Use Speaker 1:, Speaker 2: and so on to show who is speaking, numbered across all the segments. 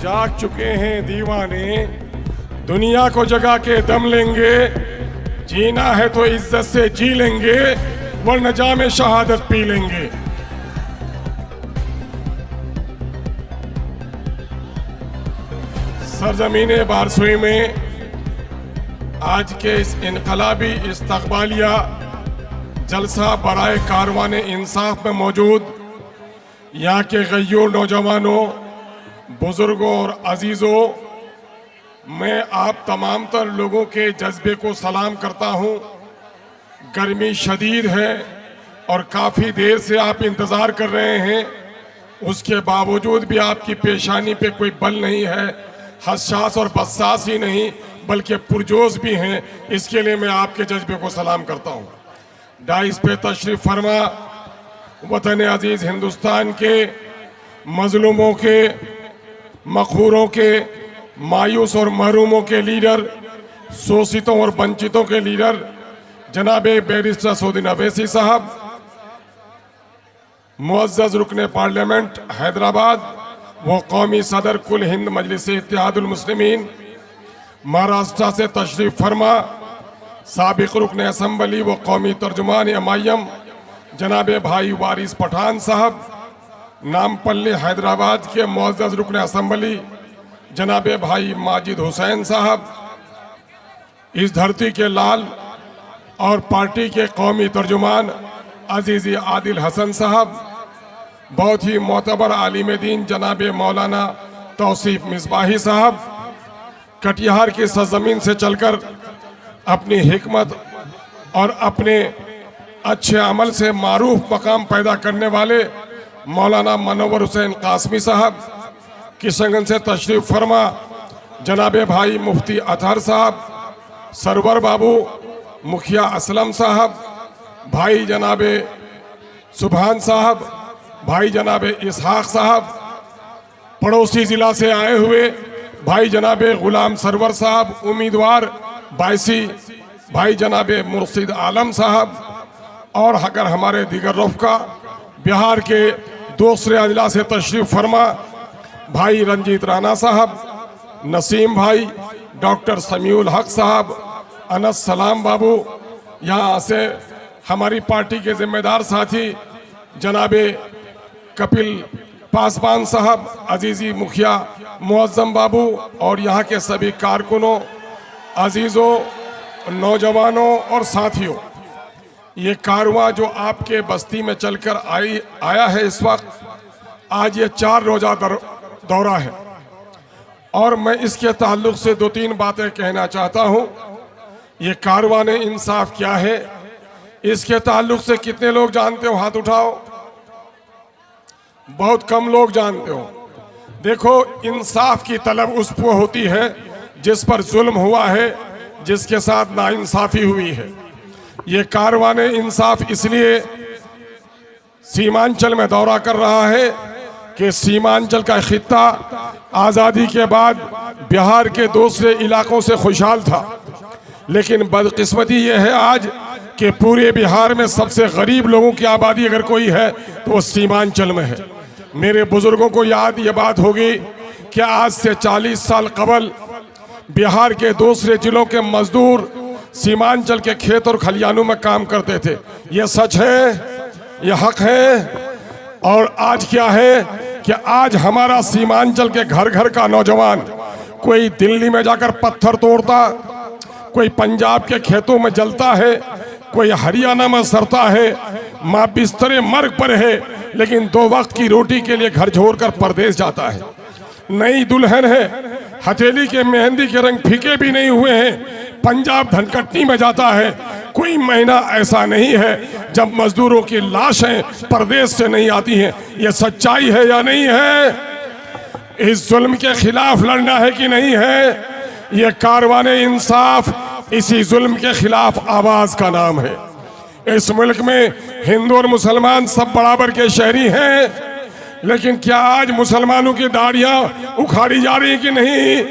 Speaker 1: जाग चुके हैं दीवाने, दुनिया को जगा के दम लेंगे। जीना है तो इज्जत से जी लेंगे, वरना जामे शहादत पी लेंगे। सरजमीने बारसूई में आज के इस इनकलाबी इस्तकबालिया जलसा बराए कारवाने इंसाफ में मौजूद यहाँ के गय्यूर नौजवानों, बुजुर्गों और अजीज़ों, मैं आप तमाम तर लोगों के जज्बे को सलाम करता हूँ। गर्मी शदीद है और काफ़ी देर से आप इंतज़ार कर रहे हैं, उसके बावजूद भी आपकी पेशानी पे कोई बल नहीं है, हसास और बस्सास ही नहीं बल्कि पुरजोश भी हैं। इसके लिए मैं आपके जज्बे को सलाम करता हूँ। डाइस पे तशरीफ़ फरमा वतन अजीज़ हिंदुस्तान के मजलूमों के, मखूरों के, मायूस और महरूमों के लीडर, शोषितों और वंचितों के लीडर जनाब बैरिस्टर सऊदीन अवैसी साहब, मुअज़्ज़ज़ रुकने पार्लियामेंट हैदराबाद वो कौमी सदर कुल हिंद मजलिस इत्तेहादुल मुस्लिमीन महाराष्ट्र से तशरीफ़ फरमा साबिक़ रुकने असम्बली व कौमी तर्जुमान एमआईएम जनाब भाई वारिस पठान साहब, नामपल्ली हैदराबाद के मुअज़्ज़ज़ रुकने असम्बली जनाब भाई माजिद हुसैन साहब, इस धरती के लाल और पार्टी के कौमी तर्जुमान अजीज़ी आदिल हसन साहब, बहुत ही मोतबर आलिम दीन जनाब मौलाना तौसीफ मिसबाही साहब, कटिहार की सरजमीन से चलकर अपनी हिकमत और अपने अच्छे अमल से मारूफ मकाम पैदा करने वाले मौलाना मनोवर हुसैन कासमी साहब, किशनगंज से तशरीफ़ फरमा जनाब भाई मुफ्ती अतहर साहब, सरवर बाबू मुखिया असलम साहब, भाई जनाब सुभान साहब, भाई जनाब इसहाक साहब, पड़ोसी ज़िला से आए हुए भाई जनाब गुलाम सरवर साहब उम्मीदवार बायसी, भाई जनाब मुर्शिद आलम साहब, और अगर हमारे दीगर रफ़्का बिहार के दूसरे अजला से तशरीफ़ फरमा भाई रंजीत राणा साहब, नसीम भाई, डॉक्टर समीउल हक साहब, अनस सलाम बाबू, यहाँ से हमारी पार्टी के जिम्मेदार साथी जनाबे कपिल पासवान साहब, अजीज़ी मुखिया मुअज़्ज़म बाबू और यहाँ के सभी कारकुनों, अजीज़ों, नौजवानों और साथियों, ये कारवां जो आपके बस्ती में चलकर आया है इस वक्त, आज ये 4 रोज़ा दौरा है और मैं इसके ताल्लुक़ से 2-3 बातें कहना चाहता हूँ। ये कारवान इंसाफ क्या है, इसके ताल्लुक़ से कितने लोग जानते हो? हाथ उठाओ। बहुत कम लोग जानते हो। देखो, इंसाफ की तलब उस पर होती है जिस पर जुल्म हुआ है, जिसके साथ नाइंसाफ़ी हुई है। ये कारवान इंसाफ इसलिए सीमांचल में दौरा कर रहा है कि सीमांचल का खित्ता आज़ादी के बाद बिहार के दूसरे इलाकों से खुशहाल था, लेकिन बदकिस्मती ये है आज कि पूरे बिहार में सबसे गरीब लोगों की आबादी अगर कोई है तो वो सीमांचल में है। मेरे बुजुर्गों को याद ये बात होगी कि आज से 40 साल कबल बिहार के दूसरे जिलों के मजदूर सीमांचल के खेत और खलियानों में काम करते थे। ये सच है, ये हक है। और आज क्या है कि आज हमारा सीमांचल के घर घर का नौजवान, कोई दिल्ली में जाकर पत्थर तोड़ता, कोई पंजाब के खेतों में जलता है, कोई हरियाणा में सरता है, माँ बिस्तरे मर्ग पर है, लेकिन 2 वक्त की रोटी के लिए घर छोड़कर परदेश जाता है। नई दुल्हन है, हथेली के मेहंदी के रंग फीके भी नहीं हुए हैं, पंजाब धनकट्टी में जाता है। कोई महीना ऐसा नहीं है जब मजदूरों की लाशें परदेश से नहीं आती हैं। ये सच्चाई है या नहीं है? इस जुल्म के खिलाफ लड़ना है कि नहीं है? ये कारवाने इंसाफ इसी जुल्म के खिलाफ आवाज का नाम है। इस मुल्क में हिंदू और मुसलमान सब बराबर के शहरी हैं, लेकिन क्या आज मुसलमानों की दाढ़ियां उखाड़ी जा रही कि नहीं?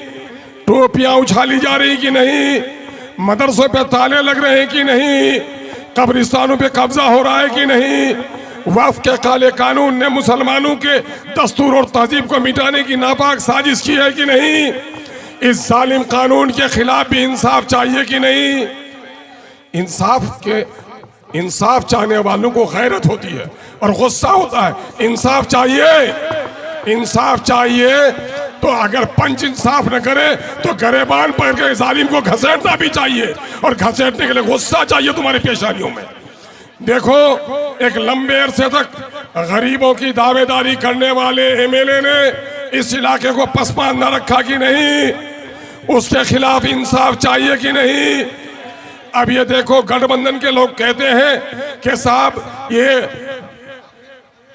Speaker 1: टोपियां उछाली जा रही कि नहीं? मदरसों पे ताले लग रहे हैं कि नहीं? कब्रिस्तानों पे कब्जा हो रहा है कि नहीं? वक्फ के काले कानून ने मुसलमानों के दस्तूर और तहजीब को मिटाने की नापाक साजिश की है कि नहीं? इस जालिम कानून के खिलाफ भी इंसाफ चाहिए कि नहीं? इंसाफ चाहने वालों को गैरत होती है और गुस्सा होता है। इंसाफ चाहिए तो अगर पंच इंसाफ न करे तो गरेबान पकड़ के जालिम को घसीटना भी चाहिए, और घसीटने के लिए गुस्सा चाहिए तुम्हारी पेशानियों में। देखो, एक लंबे अरसे तक गरीबों की दावेदारी करने वाले एमएलए ने इस इलाके को पसमानदा रखा कि नहीं? उसके खिलाफ इंसाफ चाहिए कि नहीं? अब ये देखो, गठबंधन के लोग कहते हैं कि साहब ये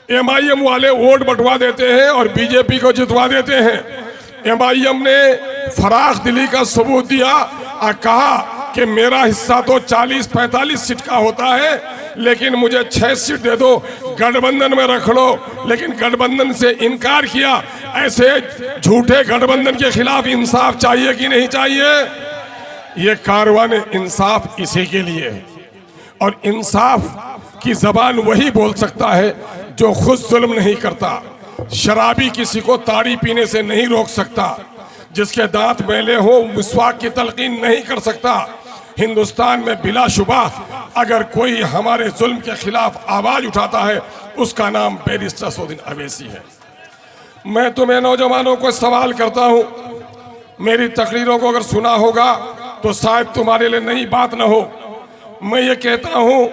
Speaker 1: एमआईएम वाले वोट बंटवा देते हैं और बीजेपी को जितवा देते हैं। एमआईएम ने फराख दिली का सबूत दिया और कहा कि मेरा हिस्सा तो 40-45 सीट का होता है, लेकिन मुझे 6 सीट दे दो, गठबंधन में रख लो। लेकिन गठबंधन से इनकार किया। ऐसे झूठे गठबंधन के खिलाफ इंसाफ चाहिए कि नहीं चाहिए? ये कारवान इंसाफ इसी के लिए है, और इंसाफ की जबान वही बोल सकता है जो खुद जुल्म नहीं करता। शराबी किसी को ताड़ी पीने से नहीं रोक सकता, जिसके दांत मैले हो मिसवाक की तलकीन नहीं कर सकता। हिंदुस्तान में बिलाशुबा अगर कोई हमारे जुल्म के खिलाफ आवाज उठाता है, उसका नाम बैरिस्टर असदुद्दीन अवैसी है। मैं तुम्हें नौजवानों को सवाल करता हूं, मेरी तकरीरों को अगर सुना होगा तो शायद तुम्हारे लिए नई बात न हो। मैं ये कहता हूं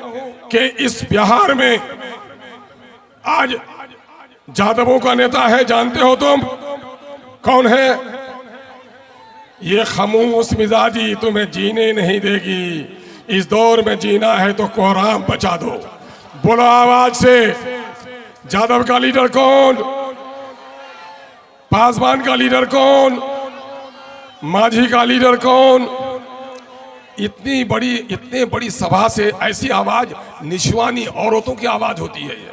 Speaker 1: कि इस बिहार में आज जादवों का नेता है, जानते हो तुम कौन है? ये खामोश मिजाजी तुम्हें जीने नहीं देगी। इस दौर में जीना है तो कोहराम बचा दो। बोलो आवाज से, जादव का लीडर कौन? पासवान का लीडर कौन? माझी का लीडर कौन? इतनी बड़ी सभा से ऐसी आवाज निश्वानी औरतों की आवाज होती है। ये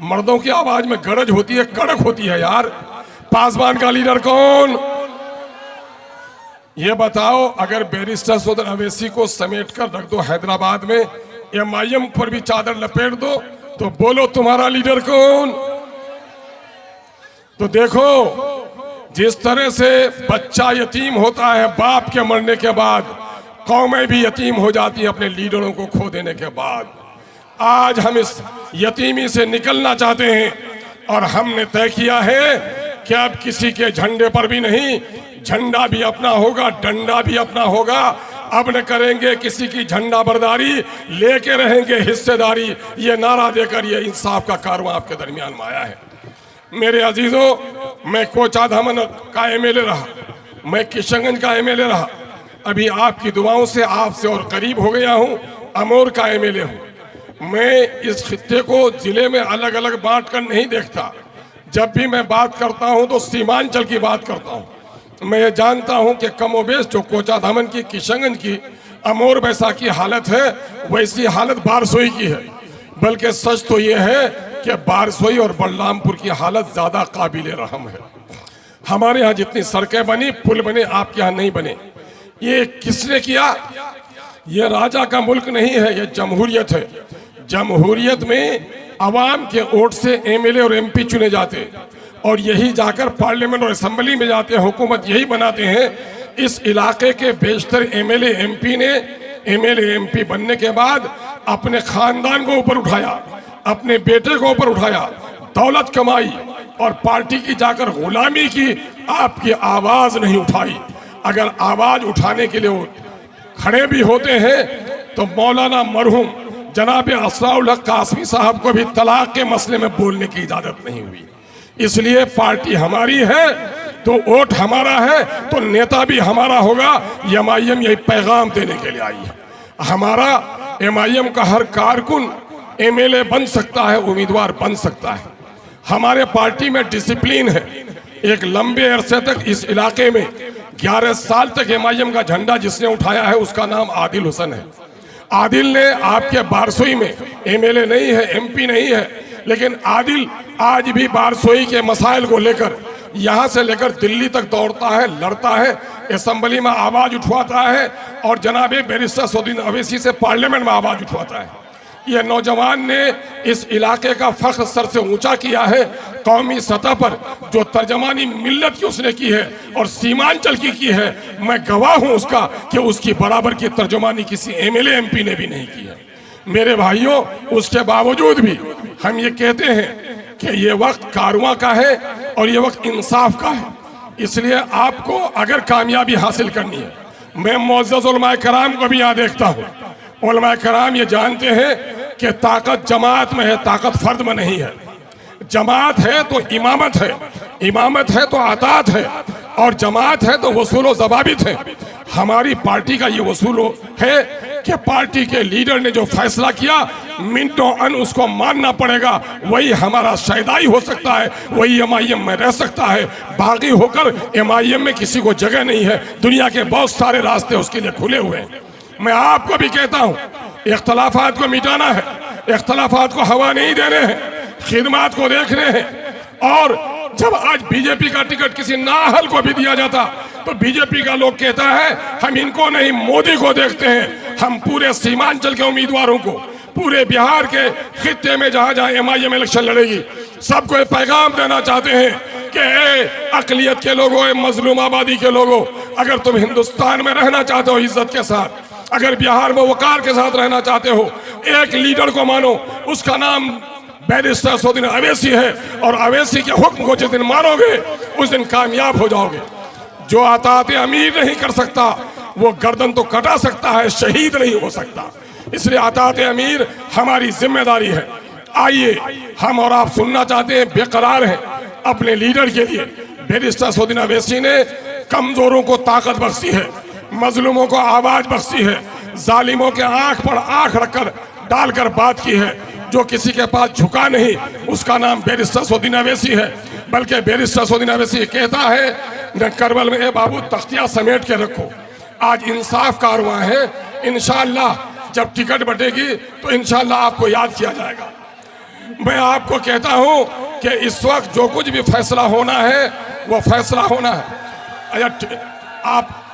Speaker 1: मर्दों की आवाज में गरज होती है, कड़क होती है यार। पासवान का लीडर कौन? ये बताओ, अगर बैरिस्टर असदुद्दीन अवैसी को समेट कर रख दो हैदराबाद में, एमआईएम पर भी चादर लपेट दो, तो बोलो तुम्हारा लीडर कौन? तो देखो, जिस तरह से बच्चा यतीम होता है बाप के मरने के बाद, कौमें भी यतीम हो जाती है अपने लीडरों को खो देने के बाद। आज हम इस यतीमी से निकलना चाहते हैं, और हमने तय किया है कि अब किसी के झंडे पर भी नहीं, झंडा भी अपना होगा, डंडा भी अपना होगा। अब न करेंगे किसी की झंडा बरदारी, लेके रहेंगे हिस्सेदारी। ये नारा देकर ये इंसाफ का कारवां आपके दरमियान में आया है। मेरे अजीजों, मैं कोचाधामन का एमएलए रहा, मैं किशनगंज का एमएलए रहा, अभी आपकी दुआओं से आपसे और करीब हो गया हूँ। अमोर का एमएलए हूँ। मैं इस खित्ते को जिले में अलग अलग बांट कर नहीं देखता। जब भी मैं बात करता हूँ तो सीमांचल की बात करता हूँ। मैं ये जानता हूँ कि कमोबेश जो कोचाधामन की, किशनगंज की, अमोर वैसा की हालत है, वैसी हालत बारसोई की है। बल्कि सच तो ये है कि बारसोई और बलरामपुर की हालत ज्यादा काबिल रहम है। हमारे यहाँ जितनी सड़कें बनी, पुल बने, आपके यहाँ नहीं बने। ये किसने किया? ये राजा का मुल्क नहीं है, ये जमहूरियत है। जमहूरियत में अवाम के वोट से एमएलए और एमपी चुने जाते, और यही जाकर पार्लियामेंट और असेंबली में जाते हैं, हुकूमत यही बनाते हैं। इस इलाके के बेशतर एमएलए एमपी बनने के बाद अपने खानदान को ऊपर उठाया, अपने बेटे को ऊपर उठाया, दौलत कमाई और पार्टी की जाकर गुलामी की। आपकी आवाज नहीं उठाई। अगर आवाज उठाने के लिए वो खड़े भी होते हैं तो मौलाना मरहूम जनाब असराउल हक कासमी साहब को भी तलाक के मसले में बोलने की इजाजत नहीं हुई। इसलिए पार्टी हमारी है तो वोट हमारा है, तो नेता भी हमारा होगा। एमआईएम यही पैगाम देने के लिए आई है। हमारा एमआईएम का हर कारकुन एमएलए बन सकता है, उम्मीदवार बन सकता है। हमारे पार्टी में डिसिप्लिन है। एक लंबे अरसे तक इस इलाके में 11 साल तक एमआईएम का झंडा जिसने उठाया है उसका नाम आदिल हुसैन है। आदिल ने आपके बारसोई में एमएलए नहीं है, एमपी नहीं है, लेकिन आदिल आज भी बारसोई के मसाइल को लेकर यहाँ से लेकर दिल्ली तक दौड़ता है, लड़ता है, असेंबली में आवाज उठवाता है, और जनाब बैरिस्टर असदुद्दीन अवैसी से पार्लियामेंट में आवाज उठवाता है। ये नौजवान ने इस इलाके का फख्र सर से ऊंचा किया है। कौमी सतह पर जो तर्जमानी मिल्लत की उसने की है और सीमांचल की है, मैं गवाह हूं उसका कि उसकी बराबर की तर्जमानी किसी एमएलए एमपी ने भी नहीं की है। मेरे भाइयों, उसके बावजूद भी हम ये कहते हैं कि ये वक्त कारवां का है और ये वक्त इंसाफ का है। इसलिए आपको अगर कामयाबी हासिल करनी है, मैं मुअज़्ज़ज़ उलमाए कराम को भी यहाँ देखता हूँ। उलमाए कराम ये जानते हैं कि ताकत जमात में है, ताकत फर्द में नहीं है। जमात है तो इमामत है, इमामत है तो आतात है, और जमात है तो वसूल ज़वाबित है। हमारी पार्टी का ये वसूल है कि पार्टी के लीडर ने जो फैसला किया मिनटों अन उसको मानना पड़ेगा। वही हमारा शहदाई हो सकता है, वही एमआईएम में रह सकता है। बागी होकर एमआईएम में किसी को जगह नहीं है। दुनिया के बहुत सारे रास्ते उसके लिए खुले हुए हैं। मैं आपको भी कहता हूँ, इख्तलाफात को मिटाना है, इख्तलाफात को हवा नहीं देने हैं, खिदमात को देखने हैं। और जब आज बीजेपी का टिकट किसी नाअहल को भी दिया जाता तो बीजेपी का लोग कहता है हम इनको नहीं मोदी को देखते हैं। हम पूरे सीमांचल के उम्मीदवारों को, पूरे बिहार के खित्ते में जहां जहां एमआईएम इलेक्शन लड़ेगी, सबको एक पैगाम देना चाहते हैं कि अकलियत के लोगों, मजलूम आबादी के लोगों, अगर तुम हिंदुस्तान में रहना चाहते हो इज्जत के साथ, अगर बिहार में वकार के साथ रहना चाहते हो, एक लीडर को मानो, उसका नाम बैरिस्टर असदुद्दीन अवैसी है। और अवैसी के हुक्म को जिस दिन मानोगे उस दिन कामयाब हो जाओगे। जो अताअत अमीर नहीं कर सकता वो गर्दन तो कटा सकता है, शहीद नहीं हो सकता। इसलिए अताअत अमीर हमारी जिम्मेदारी है। आइए, हम और आप सुनना चाहते हैं, बेकरार हैं अपने लीडर के लिए। बैरिस्टर असदुद्दीन अवैसी ने कमजोरों को ताकत बख्शी है, मजलूमों को आवाज बख्शी है, जालिमों के आंख पर आंख रखकर डालकर बात की है। जो किसी के पास झुका नहीं, उसका नाम बैरिस्टर असदुद्दीन अवैसी है। बल्कि बैरिस्टर असदुद्दीन अवैसी कहता है न करबल में, ए बाबू तख्तियां समेट के रखो, आज इंसाफ कारवां है। इंशाअल्लाह जब टिकट बटेगी तो इंशाअल्लाह आपको याद किया जाएगा। मैं आपको कहता हूं कि इस वक्त जो कुछ भी फैसला होना है वो फैसला होना है। आप